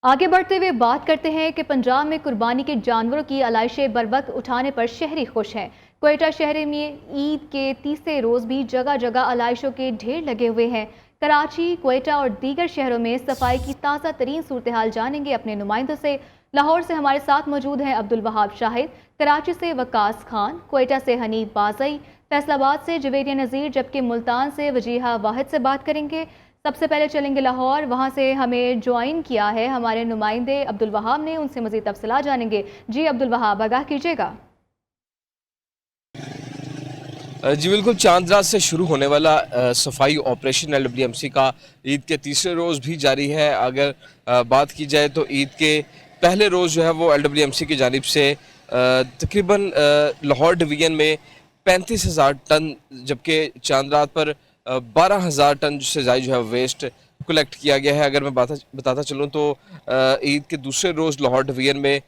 आगे बढ़ते हुए बात करते हैं कि पंजाब में कुर्बानी के जानवरों की आलाइशें बरवक्त उठाने पर शहरी खुश हैं। क्वेटा शहर में ईद के तीसरे रोज भी जगह जगह आलाइशों के ढेर लगे हुए हैं। कराची, क्वेटा और दीगर शहरों में सफाई की ताज़ा तरीन सूरत हाल जानेंगे अपने नुमाइंदों से। लाहौर से हमारे साथ मौजूद हैं अब्दुल वहाब शाहिद, कराची से वकास खान, क्वेटा से हनीफ बाज़ई, फैसलाबाद से जवेरिया नज़ीर, जबकि मुल्तान से वजीहा वाहिद से बात करेंगे। सबसे पहले चलेंगे लाहौर, वहाँ से हमें ज्वाइन किया है हमारे नुमाइंदे अब्दुल वहाब ने, उनसे मज़ीद तफसीलात जानेंगे। जी अब्दुल वहाब, आगाह कीजिएगा। जी बिल्कुल, चांद रात से शुरू होने वाला सफाई ऑपरेशन LWMC का ईद के तीसरे रोज़ भी जारी है। अगर बात की जाए तो ईद के पहले रोज़ जो है वो LWMC की जानिब से तकरीबन लाहौर डिवीज़न में 35,000 टन, जबकि चांद रात पर 12,000 टन से ज़ायद जो है वेस्ट कलेक्ट किया गया है। अगर मैं बताता चलूँ तो ईद के दूसरे रोज़ लाहौर डिवीज़न में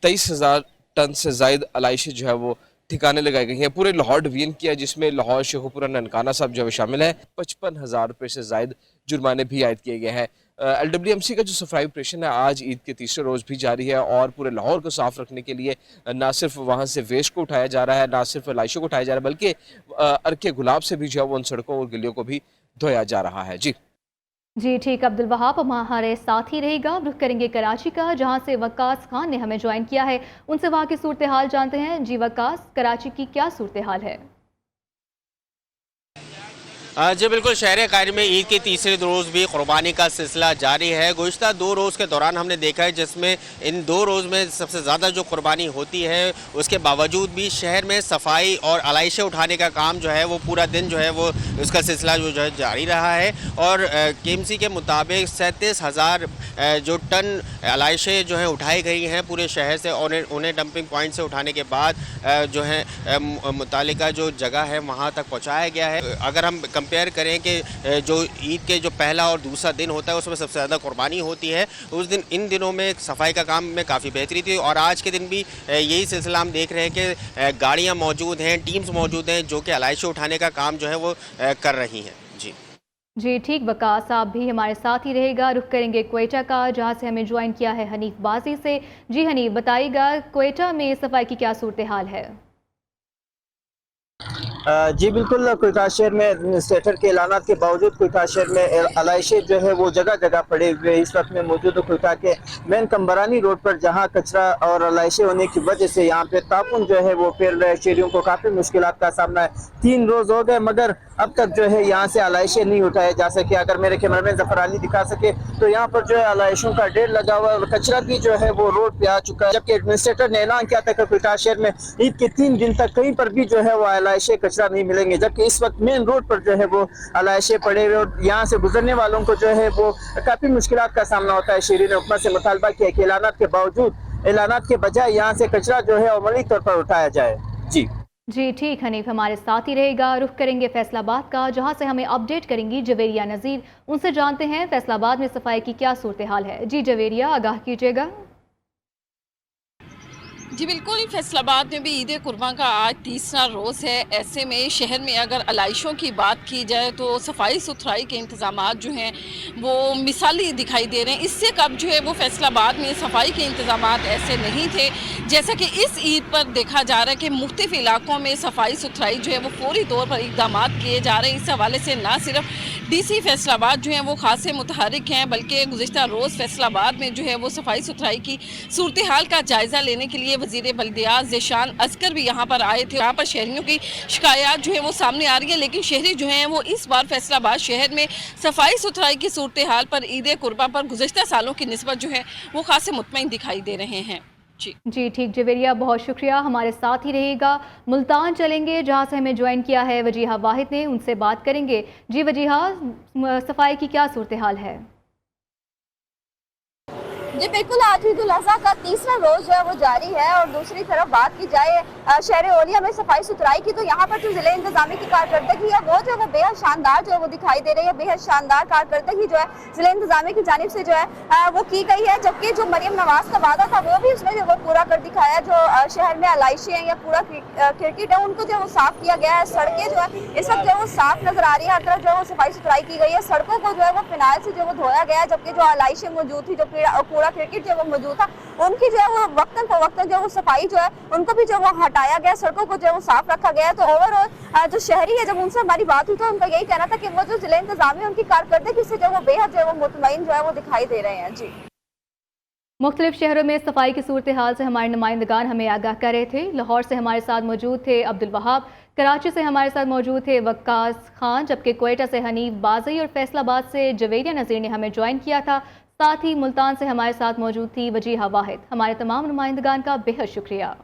23,000 टन से ज़ायद आलाइशें जो है वो ठिकाने लगाई गई हैं पूरे लाहौर डिवीजन किया, जिसमें लाहौर, शेखुपुरा, ननकाना साहब जो है शामिल है। 55,000 रुपये से ज़ायद जुर्माने भी आयद किए गए हैं। LWMC का जो सफाई ऑपरेशन है आज ईद के तीसरे रोज़ भी जारी है और पूरे लाहौर को साफ़ रखने के लिए ना सिर्फ वहाँ से वेस्ट को उठाया जा रहा है, ना सिर्फ लाइशों को उठाया जा रहा है, बल्कि अर्के गुलाब से भी जो है वो उन सड़कों और गलियों को भी धोया जा रहा है। जी ठीक, अब्दुल वहाब हमारे साथ ही रहेगा। रुख करेंगे कराची का, जहां से वकास खान ने हमें ज्वाइन किया है, उनसे वहां की सूरत हाल जानते हैं। जी वकास, कराची की क्या सूरत हाल है? जी बिल्कुल, शहर कायरे में ईद के तीसरे रोज़ भी कुर्बानी का सिलसिला जारी है। गुज़िश्ता 2 रोज़ के दौरान हमने देखा है जिसमें इन 2 रोज़ में सबसे ज़्यादा जो कुर्बानी होती है, उसके बावजूद भी शहर में सफाई और आलाइशें उठाने का काम जो है वो पूरा दिन जो है वो उसका सिलसिला जो है जारी रहा है। और KMC के मुताबिक 37,000 जो टन आलाइशें जो हैं उठाई गई हैं पूरे शहर से, और उन्हें डंपिंग पॉइंट से उठाने के बाद जो है मुतालिका जो जगह है वहाँ तक पहुँचाया गया है। अगर हम कंपेयर करें कि जो ईद के जो पहला और दूसरा दिन होता है उसमें सबसे ज़्यादा कुर्बानी होती है, उस दिन इन दिनों में सफाई का काम में काफ़ी बेहतरी थी। और आज के दिन भी यही सिलसिला हम देख रहे हैं कि गाड़ियाँ मौजूद हैं, टीम्स मौजूद हैं जो कि आलाइशें उठाने का काम जो है वो कर रही हैं। जी ठीक, वकास आप भी हमारे साथ ही रहेगा। रुख करेंगे क्वेटा का, जहाँ से हमें ज्वाइन किया है हनीफ बाजी से। जी हनीफ, बताइएगा क्वेटा में सफाई की क्या सूरत हाल है? जी बिल्कुल, क्वेटा शहर में एडमिनिस्ट्रेटर के ऐलान के बावजूद क्वेटा शहर में आलाइशें जो है वो जगह जगह पड़े हुए। इस वक्त में मौजूद क्वेटा के मेन कंबरानी रोड पर, जहां कचरा और आलाइशें होने की वजह से यहाँ पे तापुन जो है वो फिर रहे, शहरियों को काफ़ी मुश्किलात का सामना है। 3 रोज़ हो गए मगर अब तक जो है यहाँ से आलाइशें नहीं उठाए जा सके। अगर मेरे कैमरामैन जफर अली दिखा सके तो यहाँ पर जो है आलाइशों का ढेर लगा हुआ है और कचरा भी जो है वो रोड पे आ चुका है। जबकि एडमिनिस्ट्रेटर ने ऐलान किया था कि क्वेटा शहर में ईद के 3 दिन तक कहीं पर भी जो है वो आलाइशें कचरा नहीं मिलेंगे, जबकि इस वक्त मेन रोड पर जो है वो आलाइशें पड़े हुए और यहाँ से गुजरने वालों को जो है वो काफ़ी मुश्किलात का सामना होता है। शहरी ने हुकूमत से मुतालबा किया कि ऐलानात के बावजूद, ऐलानात के बजाय यहाँ से कचरा जो है अमली तौर पर उठाया जाए। जी ठीक, हनीफ हमारे साथ ही रहेगा। रुख करेंगे फैसलाबाद का, जहां से हमें अपडेट करेंगी जवेरिया नज़ीर, उनसे जानते हैं फैसलाबाद में सफाई की क्या सूरत हाल है। जी जवेरिया, आगाह कीजिएगा। जी बिल्कुल, फैसलाबाद में भी ईद कुर्बान का आज तीसरा रोज़ है। ऐसे में शहर में अगर आलाइशों की बात की जाए तो सफाई सुथराई के इंतज़ामात जो हैं वो मिसाली दिखाई दे रहे हैं। इससे कब जो है वो फैसलाबाद में सफाई के इंतज़ामात ऐसे नहीं थे, जैसा कि इस ईद पर देखा जा रहा है कि मुख्तलिफ इलाकों में सफाई सुथराई जो है वो फौरी तौर पर इक़दाम किए जा रहे हैं। इस हवाले से ना सिर्फ DC फैसलाबाद जो हैं वो खासे मुतहरिक हैं, बल्कि गुज़िश्ता रोज़ फैसलाबाद में जो है वो सफाई सुथराई की सूरत हाल का जायज़ा लेने के लिए वज़ीर बल्दियात ज़ेशान अस्कर भी यहाँ पर आए थे। यहाँ पर शहरियों की शिकायत जो है वो सामने आ रही है, लेकिन शहरी जो हैं वो इस बार फैसलाबाद शहर में सफाई सुथराई की सूरत हाल पर ईद कुर्बा पर गुज़िश्ता सालों की निस्बत जो है वो खासे मुतमईन दिखाई दे रहे हैं। जी ठीक जवेरिया, बहुत शुक्रिया, हमारे साथ ही रहेगा। मुल्तान चलेंगे, जहाँ से हमें ज्वाइन किया है वजीहा वाहिद ने, उनसे बात करेंगे। जी वजीहा, सफाई की क्या सूरत हाल है? जी बिल्कुल, आज ईद उल अज़हा का तीसरा रोज जो है वो जारी है। और दूसरी तरफ बात की जाए शहर ओलिया में सफाई सुथराई की, तो यहाँ पर जो जिले इंतजामी की कारकर्दगी है वो जो है वो बेहद शानदार जो है वो दिखाई दे रही है। बेहद शानदार कारकर्दगी जो है जिले इंतजामी की जानिब से जो है वो की गई है, जबकि जो मरियम नवाज का वादा था वो भी उसने जो वो पूरा कर दिखाया। जो शहर में आलाइशें हैं या पूरा क्रिकेट है उनको जो है वो साफ किया गया है। सड़कें जो है इस वक्त जो है वो साफ नजर आ रही है, हर तरफ जो है वो सफाई सुथराई की गई है। सड़कों को जो है वो फिनाइल से जो वो धोया गया है, जबकि जो आलाइशें मौजूद थी, जो कूड़ा पूरा क्रिकेट जो है वो मौजूद था, उनकी जो है वो वक्तन फवक्तन जो वो सफाई जो है उनको भी जो वो हटाया गया, सड़कों को जो है वो साफ रखा गया है। तो ओवरऑल जो शहरी है, जब उनसे हमारी बात हुई तो उनका यही कहना था कि वो जो जिला इंतजामिया उनकी कारकर्दगी से जो वो बेहद जो है वो मुतमईन जो है वो दिखाई दे रहे हैं। जी, मुख्तलिफ शहरों में सफाई की सूरत हाल से हमारे नुमाइंदगान हमें आगाह कर रहे थे। लाहौर से हमारे साथ मौजूद थे अब्दुल वहाब, कराची से हमारे साथ मौजूद थे वक्कास खान, जबकि क्वेटा से हनीफ बाज़ई और फैसलाबाद से जवेरिया नज़ीर ने हमें ज्वाइन किया था। साथ ही मुल्तान से हमारे साथ मौजूद थी वजीहा वाहिद। हमारे तमाम नुमाइंदगान का बेहद शुक्रिया।